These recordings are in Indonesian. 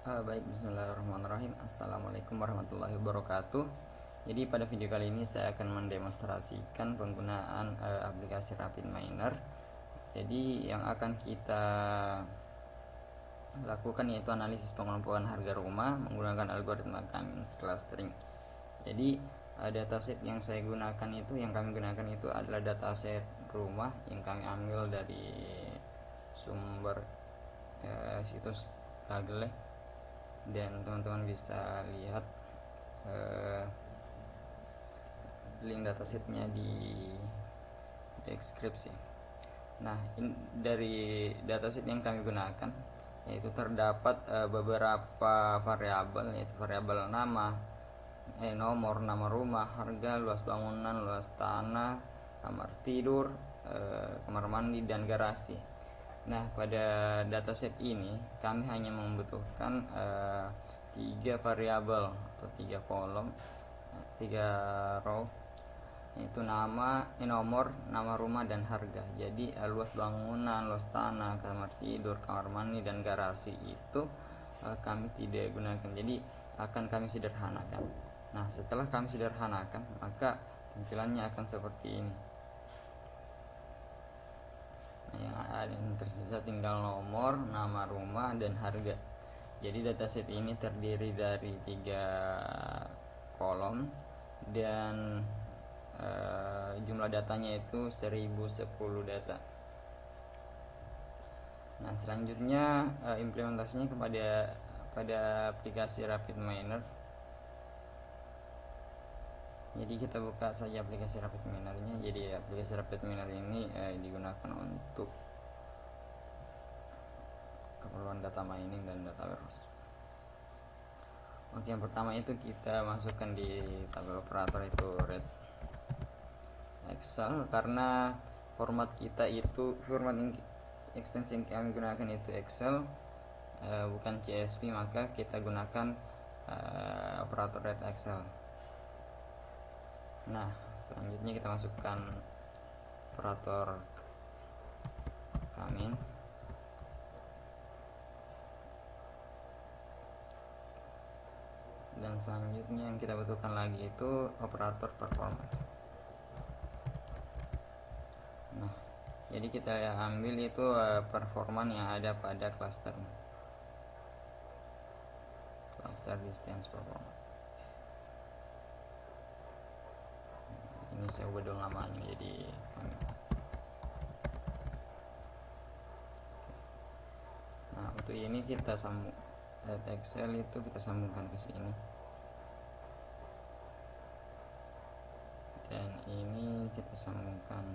Baik, bismillahirrahmanirrahim. Assalamualaikum warahmatullahi wabarakatuh. Jadi pada video kali ini saya akan mendemonstrasikan penggunaan aplikasi RapidMiner. Jadi yang akan kita lakukan yaitu analisis pengelompokan harga rumah menggunakan algoritma Cummins clustering. Jadi dataset yang kami gunakan itu adalah dataset rumah yang kami ambil dari sumber situs Kaggle, dan teman-teman bisa lihat link datasetnya di deskripsi. Nah, dari dataset yang kami gunakan yaitu terdapat beberapa variabel, yaitu variabel nomor, nama rumah, harga, luas bangunan, luas tanah, kamar tidur, kamar mandi, dan garasi. Nah, pada dataset ini kami hanya membutuhkan 3 variabel atau 3 kolom, 3 row, yaitu nomor, nama rumah, dan harga. Jadi luas bangunan, luas tanah, kamar tidur, kamar mandi, dan garasi itu kami tidak gunakan. Jadi akan kami sederhanakan. Nah, setelah kami sederhanakan, maka tampilannya akan seperti ini. Nah, yang tersisa tinggal nomor, nama rumah, dan harga. Jadi dataset ini terdiri dari 3 kolom dan jumlah datanya itu 1010 data. Nah, selanjutnya implementasinya pada aplikasi RapidMiner. Jadi kita buka saja aplikasi RapidMiner-nya. Jadi aplikasi RapidMiner ini digunakan untuk keperluan data mining dan data warehouse. Oke, yang pertama itu kita masukkan di tabel operator itu red Excel, karena format ekstensi yang kami gunakan itu Excel, bukan CSV, maka kita gunakan operator red Excel. Nah, selanjutnya kita masukkan operator Cummins, dan selanjutnya yang kita butuhkan lagi itu operator performance. Nah, jadi kita ambil itu performan yang ada pada cluster distance performance. Ini saya ubah dulu namanya jadi Cummins. Nah, untuk ini kita sambung Excel itu kita sambungkan ke sini, dan ini kita sambungkan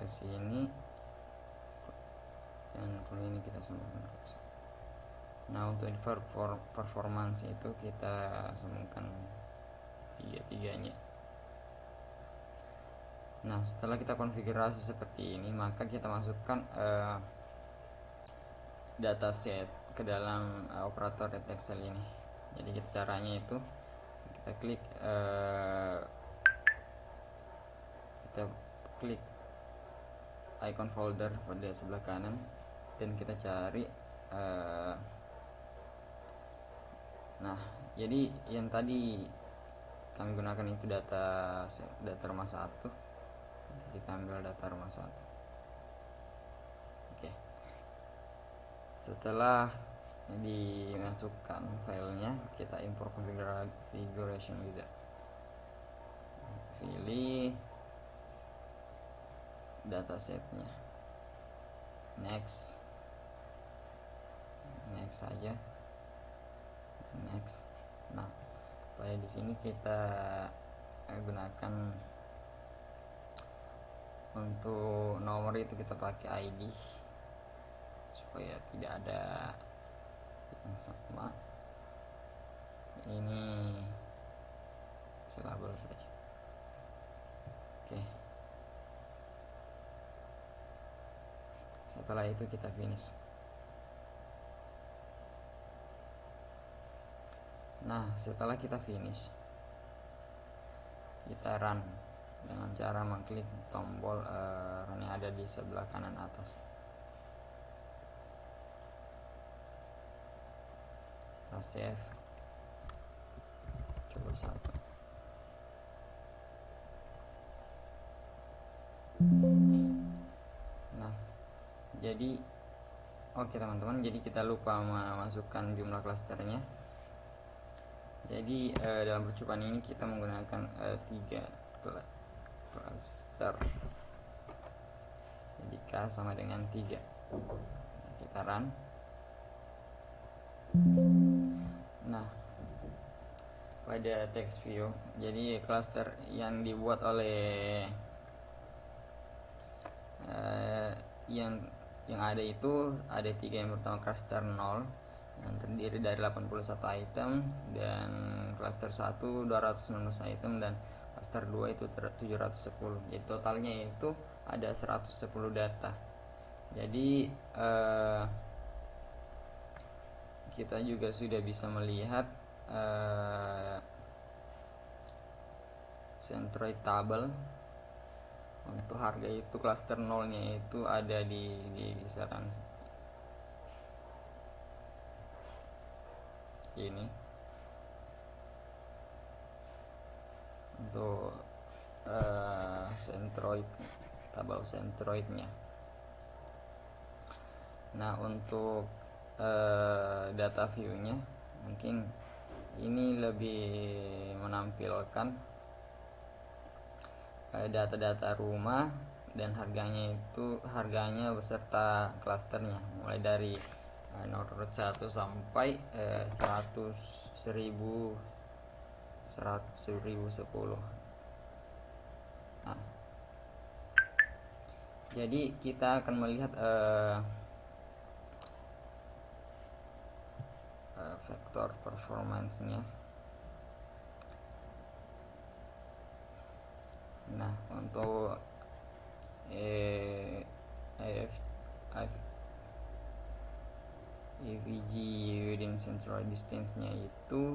ke sini, dan kalau ini kita sambungkan ke sini. Nah, untuk performance itu kita sambungkan tiga-tiganya. Nah, setelah kita konfigurasi seperti ini, maka kita masukkan dataset ke dalam operator red Excel ini. Jadi caranya itu kita klik icon folder pada sebelah kanan, dan kita cari nah, jadi yang tadi kami gunakan itu data rumah 1. Kita ambil data rumah 1. Oke. Setelah dimasukkan filenya, kita import configuration wizard. Pilih datasetnya, next saja, next. Nah, pada di sini kita gunakan untuk nomor itu kita pakai ID supaya tidak ada yang sama. Ini label saja. Oke. Setelah itu kita finish. Nah, setelah kita finish, kita run dengan cara mengklik tombol run yang ada di sebelah kanan atas. kita save, coba satu. Nah, jadi oke teman-teman, jadi kita lupa memasukkan jumlah klasternya. Jadi dalam percobaan ini kita menggunakan 3 klaster. Jadi K sama dengan 3. Kita run. Nah, pada text view, jadi klaster yang dibuat oleh yang ada itu ada 3. Yang pertama klaster 0 yang terdiri dari 81 item, dan klaster 1 219 item, dan klaster 2 itu 710. Jadi totalnya itu ada 110 data. Jadi kita juga sudah bisa melihat centroid table. Untuk harga itu klaster 0 nya itu ada di kisaran ini. Untuk centroid, tabel centroidnya. Nah, untuk data view-nya mungkin ini lebih menampilkan data-data rumah dan harganya beserta klasternya, mulai dari nomor 1 sampai 1010. Nah, jadi kita akan melihat vektor performance-nya. Nah, untuk AVG within central distance-nya itu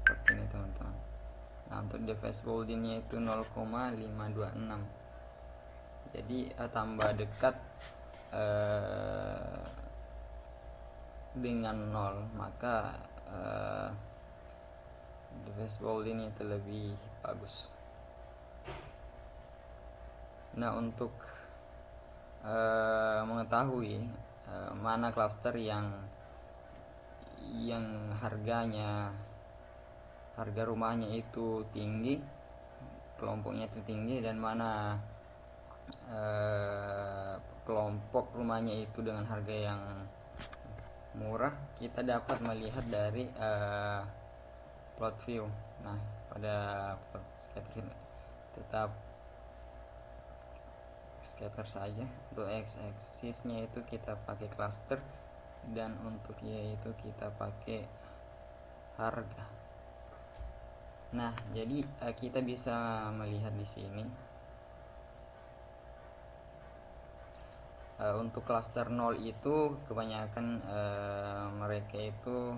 seperti ini teman-teman. Nah, untuk device bolding-nya itu 0,526. Jadi tambah dekat dengan 0, maka device bolding itu lebih bagus. Nah, untuk mengetahui mana klaster yang harga rumahnya itu tinggi, kelompoknya itu tinggi, dan mana kelompok rumahnya itu dengan harga yang murah, kita dapat melihat dari plot view. Nah, pada plot scatter tetap scatter saja. Untuk x-axisnya itu kita pakai cluster, dan untuk y itu kita pakai harga. Nah, jadi kita bisa melihat di sini untuk klaster 0 itu kebanyakan mereka itu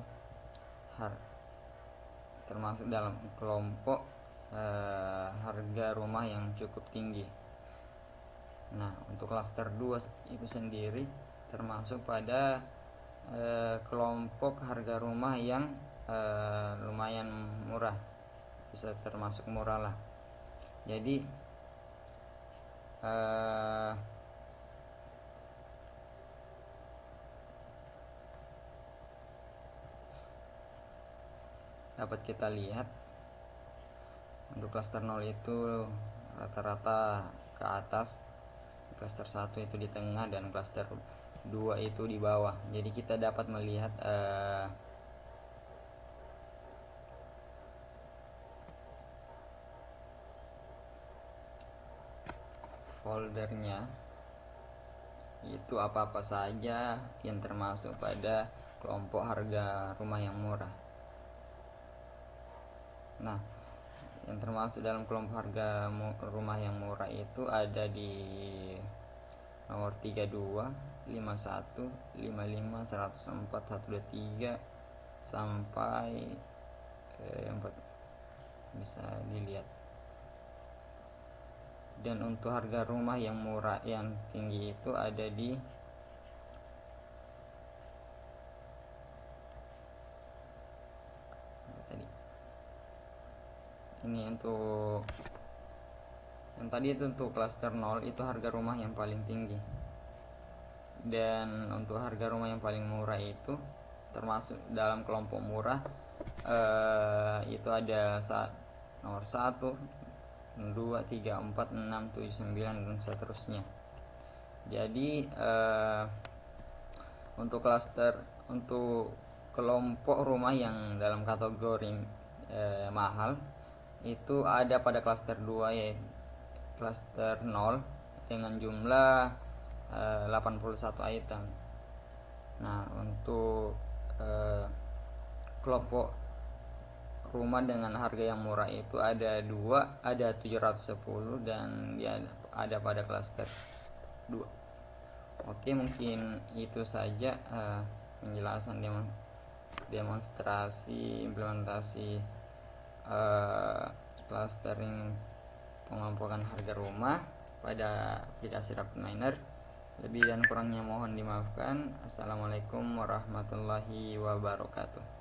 termasuk dalam kelompok harga rumah yang cukup tinggi. Nah, untuk klaster 2 itu sendiri termasuk pada kelompok harga rumah yang lumayan murah, bisa termasuk murah lah. Jadi dapat kita lihat untuk klaster 0 itu rata-rata ke atas, klaster 1 itu di tengah, dan klaster 2 itu di bawah. Jadi kita dapat melihat foldernya itu apa-apa saja yang termasuk pada kelompok harga rumah yang murah. Nah, yang termasuk dalam kelompok harga rumah yang murah itu ada di nomor 32, 51, 55, 104, 123 sampai 4, bisa dilihat. Dan untuk harga rumah yang murah yang tinggi itu ada di ini untuk yang tadi itu untuk klaster 0 itu harga rumah yang paling tinggi, dan untuk harga rumah yang paling murah itu termasuk dalam kelompok murah itu ada nomor 1, 2, 3, 4, 6, 7, 9 dan seterusnya. Jadi untuk kelompok rumah yang dalam kategori mahal itu ada pada klaster 2, yaitu klaster 0 dengan jumlah 81 item. Nah, untuk kelompok rumah dengan harga yang murah itu ada 710 dan dia ada pada klaster 2. Oke, mungkin itu saja penjelasan demonstrasi implementasi clustering pengelompokan harga rumah pada aplikasi RapidMiner. Lebih dan kurangnya mohon dimaafkan. Assalamualaikum warahmatullahi wabarakatuh.